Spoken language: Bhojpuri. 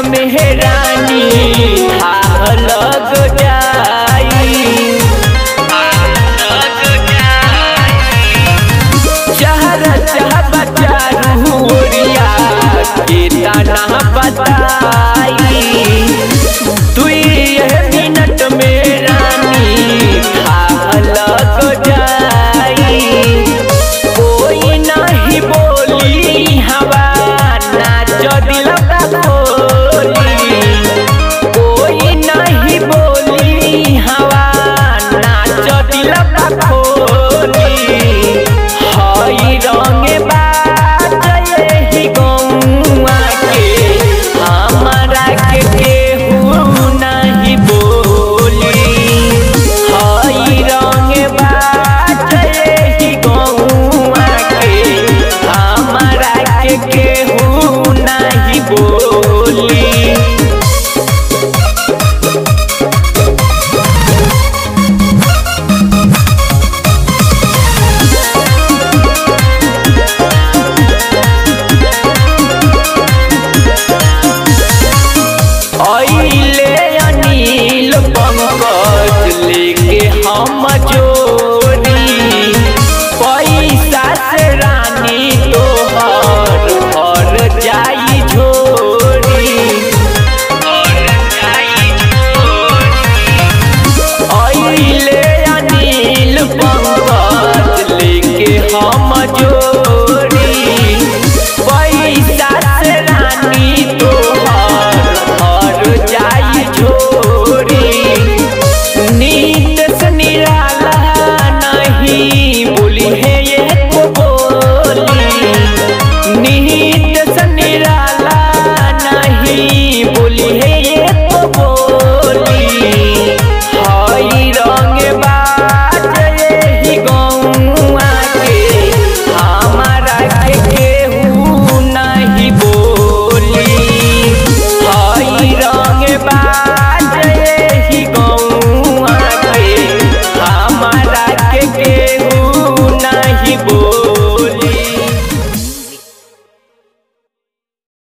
में रानी लग जाई चाह बचा रूरिया के तना बताई तू मिनट में रानी लग जाई कोई नहीं बोली हवा नाच दिल खोली कोई नहीं बोली हवा नाच दिल खोली हई रंग बात यही गौआ के हमारा के केहू नहीं बोली हई रंग बात यही गौआ के हमारा के केहू नहीं बोली। अइले अनिल पंकज लेके हम जोड़ी पैसा से रानी तोहर हर जाई झोरी अइले अनिल पंकज लेके हम जोड़ी पैसा से रानी तोहर जाई छोरी नीत से निराला नहीं बोली है ये को बोली नीत से निराला नहीं बोली है